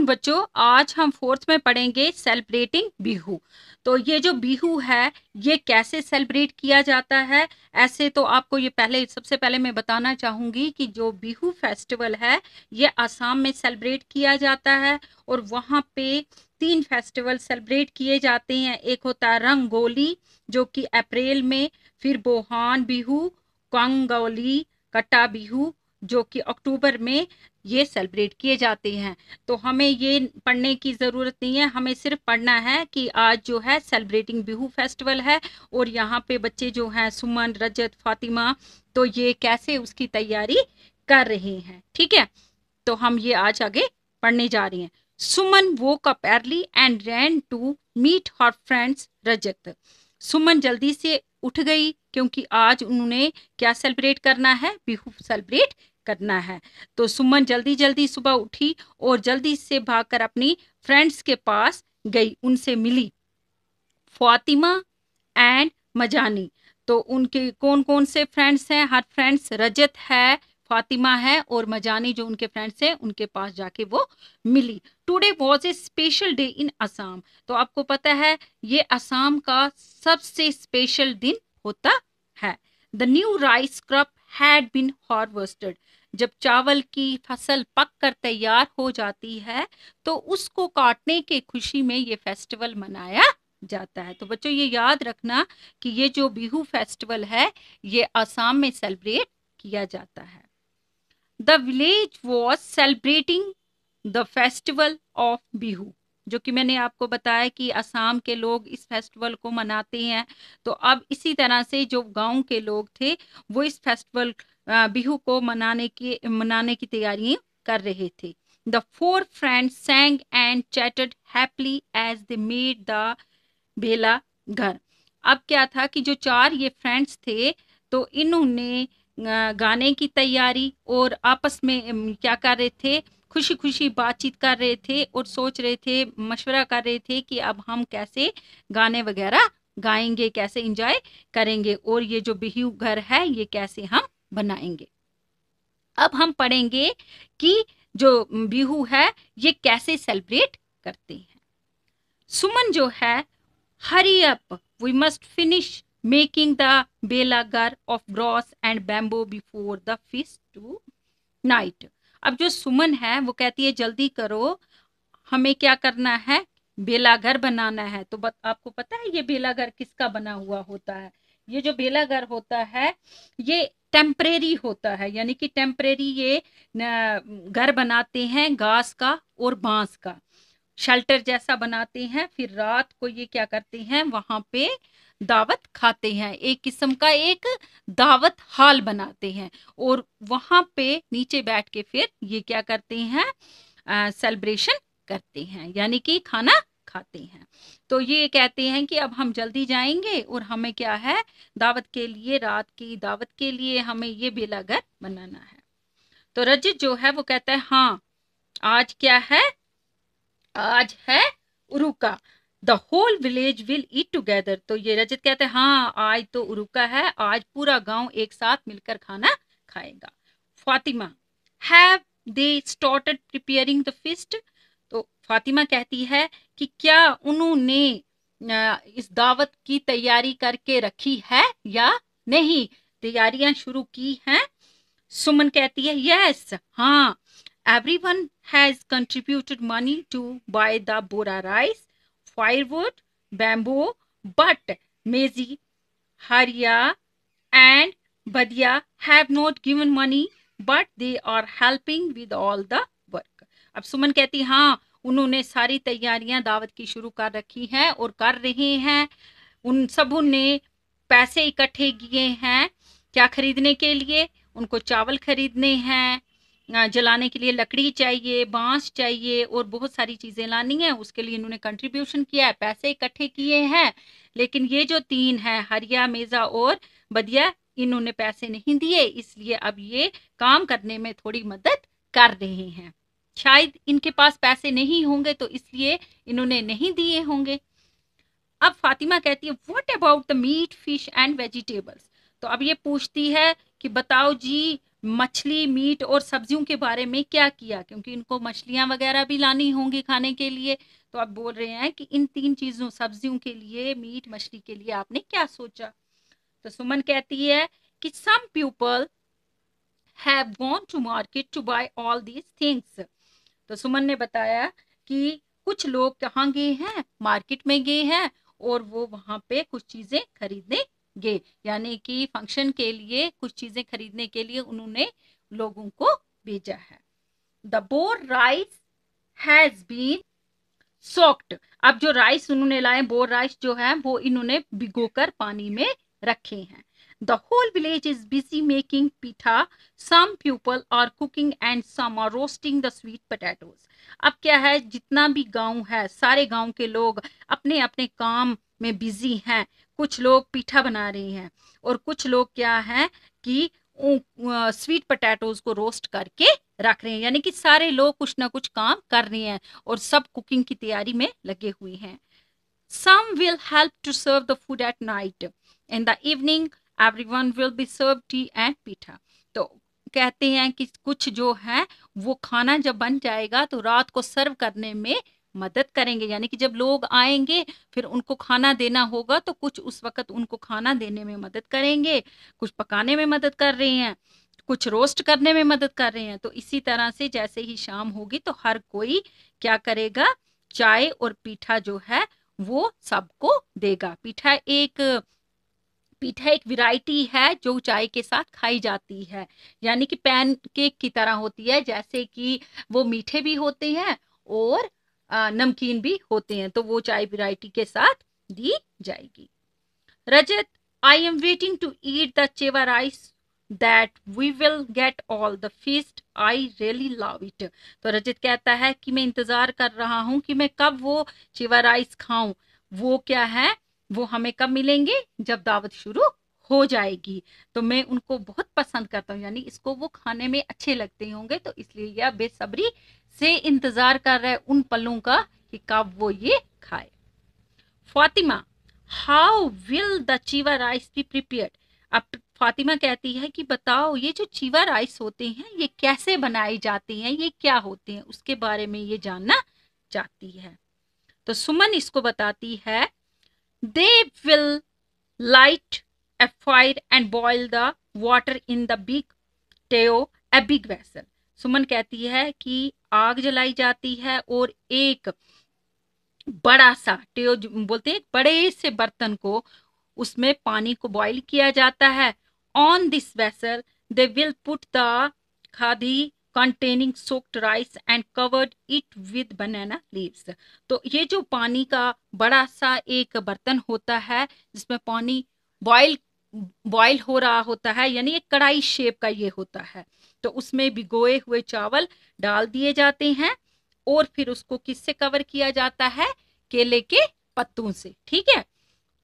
बच्चों, आज हम फोर्थ में पढ़ेंगे सेलिब्रेटिंग बिहू। तो ये जो बिहू है ये कैसे सेलिब्रेट किया जाता है। ऐसे तो आपको ये सबसे पहले मैं बताना चाहूंगी कि जो बिहू फेस्टिवल है ये असम में सेलिब्रेट किया जाता है और वहाँ पे 3 फेस्टिवल सेलिब्रेट किए जाते हैं। एक होता है रंगोली जो कि अप्रैल में, फिर बोहान बिहू, कंगोली, कट्टा बिहू जो कि अक्टूबर में ये सेलिब्रेट किए जाते हैं। तो हमें ये पढ़ने की ज़रूरत नहीं है, हमें सिर्फ पढ़ना है कि आज जो है सेलिब्रेटिंग बिहू फेस्टिवल है और यहाँ पे बच्चे जो हैं सुमन, रजत, फातिमा, तो ये कैसे उसकी तैयारी कर रहे हैं। ठीक है, तो हम ये आज आगे पढ़ने जा रहे हैं। सुमन woke up early and ran to meet her friends रजत। सुमन जल्दी से उठ गई क्योंकि आज उन्होंने क्या सेलिब्रेट करना है, बिहू सेलिब्रेट करना है। तो सुमन जल्दी जल्दी सुबह उठी और जल्दी से भागकर अपनी फ्रेंड्स के पास गई, उनसे मिली। फातिमा एंड मजानी, तो उनके कौन कौन से फ्रेंड्स हैं? हर फ्रेंड्स रजत है, फातिमा है और मजानी जो उनके फ्रेंड्स हैं उनके पास जाके वो मिली। Today was a special day in Assam. तो आपको पता है ये असम का सबसे स्पेशल दिन होता है। The new rice crop had been harvested. जब चावल की फसल पक कर तैयार हो जाती है तो उसको काटने के खुशी में ये फेस्टिवल मनाया जाता है। तो बच्चों ये याद रखना कि ये जो बिहू फेस्टिवल है ये असम में सेलिब्रेट किया जाता है। The village was celebrating the festival of Bihu, जो कि मैंने आपको बताया कि असम के लोग इस फेस्टिवल को मनाते हैं। तो अब इसी तरह से जो गांव के लोग थे वो इस फेस्टिवल बिहू को मनाने की तैयारियां कर रहे थे। The 4 friends sang and chatted happily as they made the बेला घर। अब क्या था कि जो 4 ये फ्रेंड्स थे तो इन्होंने गाने की तैयारी और आपस में क्या कर रहे थे, खुशी खुशी बातचीत कर रहे थे और सोच रहे थे, मशवरा कर रहे थे कि अब हम कैसे गाने वगैरह गाएंगे, कैसे एंजॉय करेंगे और ये जो बिहू घर है ये कैसे हम बनाएंगे। अब हम पढ़ेंगे कि जो बिहू है ये कैसे सेलिब्रेट करते हैं। सुमन जो है, hurry up, we must finish making the बेलागर of grass and bamboo before the feast tonight. अब जो सुमन है वो कहती है जल्दी करो, हमें क्या करना है, बेलाघर बनाना है। तो आपको पता है ये बेलाघर किसका बना हुआ होता है? ये जो बेलाघर होता है ये टेम्परेरी होता है, यानी कि टेम्परेरी ये घर बनाते हैं घास का और बांस का, शेल्टर जैसा बनाते हैं। फिर रात को ये क्या करते हैं, वहां पे दावत खाते हैं, एक किस्म का एक दावत हाल बनाते हैं और वहां पे नीचे बैठ के फिर ये क्या करते हैं, सेलिब्रेशन करते हैं, यानी कि खाना खाते हैं। तो ये कहते हैं कि अब हम जल्दी जाएंगे और हमें क्या है, दावत के लिए, रात की दावत के लिए हमें ये बेलाघर बनाना है। तो रजत जो है वो कहता है हाँ आज क्या है, आज है Uruka, the whole village will eat together. तो ये रजत कहते हैं हाँ आज तो उरुका है, आज पूरा गांव एक साथ मिलकर खाना खाएगा। Fatima, have they started preparing the feast. तो फातिमा कहती है कि क्या उन्होंने इस दावत की तैयारी करके रखी है या नहीं, तैयारियां शुरू की हैं। सुमन कहती है यस, हाँ, everyone has contributed money to buy the bora rice, firewood, bamboo, but Maisie, Haria and Badia have not given money, but they are helping with all the work. अब सुमन कहती हाँ उन्होंने सारी तैयारियां दावत की शुरू कर रखी हैं और कर रहे हैं। उन सबों ने पैसे इकट्ठे किए हैं क्या खरीदने के लिए, उनको चावल खरीदने हैं, जलाने के लिए लकड़ी चाहिए, बांस चाहिए और बहुत सारी चीजें लानी है, उसके लिए इन्होंने कंट्रीब्यूशन किया है, पैसे इकट्ठे किए हैं। लेकिन ये जो 3 हैं, हरिया, मेजा और बदिया, इन्होंने पैसे नहीं दिए, इसलिए अब ये काम करने में थोड़ी मदद कर रहे हैं। शायद इनके पास पैसे नहीं होंगे तो इसलिए इन्होंने नहीं दिए होंगे। अब फातिमा कहती है what about the meat, fish and vegetables. तो अब ये पूछती है कि बताओ जी मछली, मीट और सब्जियों के बारे में क्या किया, क्योंकि इनको मछलियां वगैरह भी लानी होंगी खाने के लिए। तो आप बोल रहे हैं कि इन 3 चीजों, सब्जियों के लिए, मीट, मछली के लिए आपने क्या सोचा। तो सुमन कहती है कि some people have gone to market to buy all these things. तो सुमन ने बताया कि कुछ लोग कहाँ गए हैं, मार्केट में गए हैं, और वो वहां पे कुछ चीजें खरीदने गए, यानी कि फंक्शन के लिए कुछ चीजें खरीदने के लिए उन्होंने लोगों को भेजा है। The bora rice has been soaked. अब जो राइस उन्होंने लाए, बोर राइस जो है वो इन्होंने भिगोकर पानी में रखे हैं। The whole village is busy making pitha, some people are cooking and some are roasting the sweet potatoes. अब क्या है, जितना भी गांव है, सारे गांव के लोग अपने अपने काम में बिजी हैं। कुछ लोग पीठा बना रहे हैं और कुछ लोग क्या है कि स्वीट पोटैटोज को रोस्ट करके रख रहे हैं, यानी कि सारे लोग कुछ ना कुछ काम कर रहे हैं और सब कुकिंग की तैयारी में लगे हुए हैं। Some will help to serve the food at night. In the evening, everyone will be served tea and pita. तो कहते हैं कि कुछ जो है वो खाना जब बन जाएगा तो रात को सर्व करने में मदद करेंगे, यानी कि जब लोग आएंगे फिर उनको खाना देना होगा तो कुछ उस वक्त उनको खाना देने में मदद करेंगे, कुछ पकाने में मदद कर रहे हैं, कुछ रोस्ट करने में मदद कर रहे हैं। तो इसी तरह से जैसे ही शाम होगी तो हर कोई क्या करेगा, चाय और पीठा जो है वो सबको देगा। पीठा एक वैरायटी है जो चाय के साथ खाई जाती है, यानी कि पैन केक की तरह होती है, जैसे कि वो मीठे भी होते हैं और नमकीन भी होते हैं, तो वो चाय वैरायटी के साथ दी जाएगी। Rajat, I am waiting to eat the chewa rice that we will get all the feast, I really love it. तो रजत कहता है कि मैं इंतजार कर रहा हूं कि मैं कब वो चेवा राइस खाऊं। वो क्या है, वो हमें कब मिलेंगे, जब दावत शुरू हो जाएगी। तो मैं उनको बहुत पसंद करता हूँ, यानी इसको वो खाने में अच्छे लगते होंगे, तो इसलिए यह बेसब्री से इंतजार कर रहा है उन पलों का कि कब वो ये खाए। Fatima, how will the chewa rice be prepared. अब फातिमा कहती है कि बताओ ये जो चीवा राइस होते हैं ये कैसे बनाए जाते हैं, ये क्या होते हैं, उसके बारे में ये जानना चाहती है। तो सुमन इसको बताती है, they will light a fire and boil the water in the big teo, a big vessel। सुमन कहती है कि आग जलाई जाती है और एक बड़ा सा टेओ बोलते हैं, बड़े से बर्तन को, उसमें पानी को बॉईल किया जाता है। On this vessel they will put the khadi containing soaked rice and covered it with banana leaves। तो ये जो पानी का बड़ा सा एक बर्तन होता है जिसमें पानी बॉईल बॉईल हो रहा होता है, यानी एक कढ़ाई शेप का ये होता है, तो उसमें भिगोए हुए चावल डाल दिए जाते हैं और फिर उसको किससे कवर किया जाता है, केले के पत्तों से। ठीक है।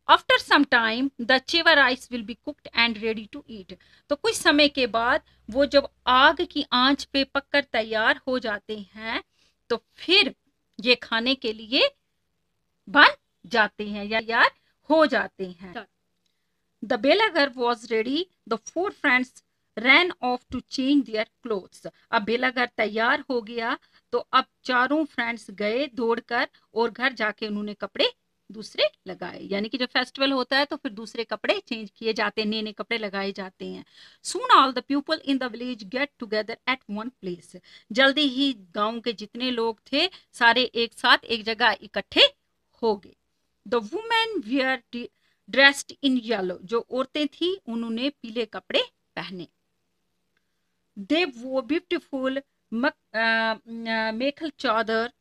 After some time the chewa rice will be cooked and ready to eat. तो कुछ समय के बाद वो जब आग की आंच पे पककर तैयार हो जाते हैं तो फिर ये खाने के लिए बन जाते हैं या तैयार हो जाते हैं। द बेलागर was ready, the 4 friends ran off to change their clothes. अब बेलागर तैयार हो गया तो अब चारों फ्रेंड्स गए दौड़कर और घर जाके उन्होंने कपड़े दूसरे लगाए, यानी कि जब फेस्टिवल होता है तो फिर दूसरे कपड़े चेंज किए जाते हैं, नए नए कपड़े लगाए जाते हैं। सून all the people in the village get together at one place. जल्दी ही गांव के जितने लोग थे सारे एक साथ एक जगह इकट्ठे हो गए। The women were dressed in yellow. जो औरतें थी उन्होंने पीले कपड़े पहने। दे वो beautiful mekhela chador.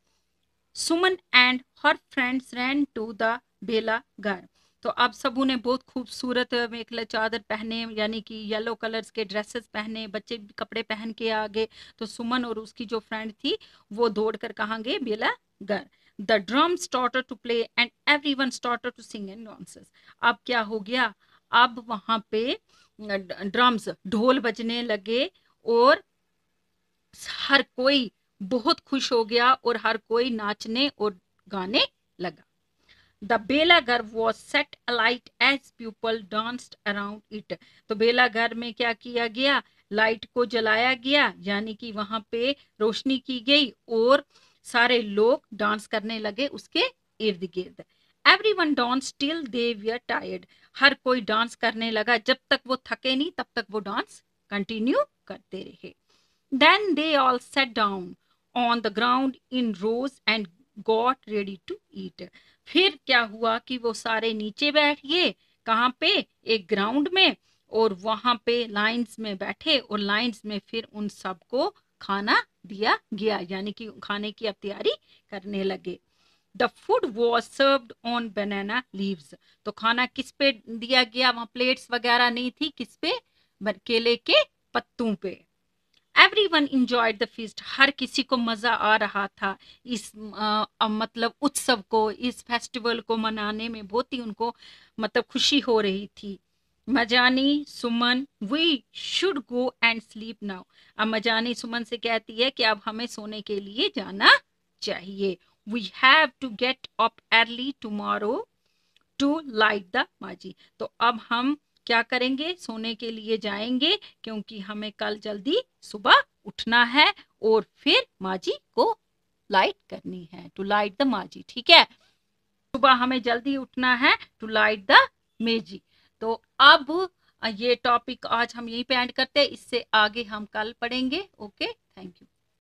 Suman and her friends ran to the बेलागर। तो अब सबों ने बहुत खूबसूरत मेखला चादर पहने, यानी कि येलो कलर्स के ड्रेसेस पहने, बच्चे कपड़े पहन के आ गए। तो सुमन और उसकी जो फ्रेंड थी वो दौड़कर कहाँ गए, बेलागर। The drum started to play and everyone started to sing and dances. अब क्या हो गया, अब वहां पे ड्रम्स, ढोल बजने लगे और हर कोई बहुत खुश हो गया और हर कोई नाचने और गाने लगा। द बेलागर was set alight as people danced around it. तो बेलागर में क्या किया गया, लाइट को जलाया गया, यानी कि वहां पे रोशनी की गई और सारे लोग डांस करने लगे उसके इर्द गिर्द। Everyone dance till they were tired, हर कोई डांस करने लगा, जब तक वो थके नहीं तब तक वो डांस कंटिन्यू करते रहे। Then they all sat down on the ground in rows and got ready to eat. फिर क्या हुआ कि वो सारे नीचे बैठ गए, कहाँ पे, एक ग्राउंड में, और वहां पे लाइंस में बैठे और लाइंस में फिर उन सबको खाना दिया गया, यानी कि खाने की अब तैयारी करने लगे। The food was served on banana leaves, तो खाना किस पे दिया गया, वहां प्लेट्स वगैरह नहीं थी, किस पे, केले के पत्तों पे। एवरीवन इंजॉयड द फीस्ट, हर किसी को मजा आ रहा था इस मतलब उत्सव को, इस फेस्टिवल को मनाने में बहुत ही उनको मतलब खुशी हो रही थी। मजानी Suman, we should go and sleep now, अब मजानी सुमन से कहती है कि अब हमें सोने के लिए जाना चाहिए। We have to get up early tomorrow to light the Meji, तो अब हम क्या करेंगे, सोने के लिए जाएंगे, क्योंकि हमें कल जल्दी सुबह उठना है और फिर माजी को लाइट करनी है, टू लाइट द माजी। ठीक है, सुबह हमें जल्दी उठना है टू लाइट द मेजी। तो अब ये टॉपिक आज हम यहीं पे एंड करते हैं, इससे आगे हम कल पढ़ेंगे। Okay, thank you.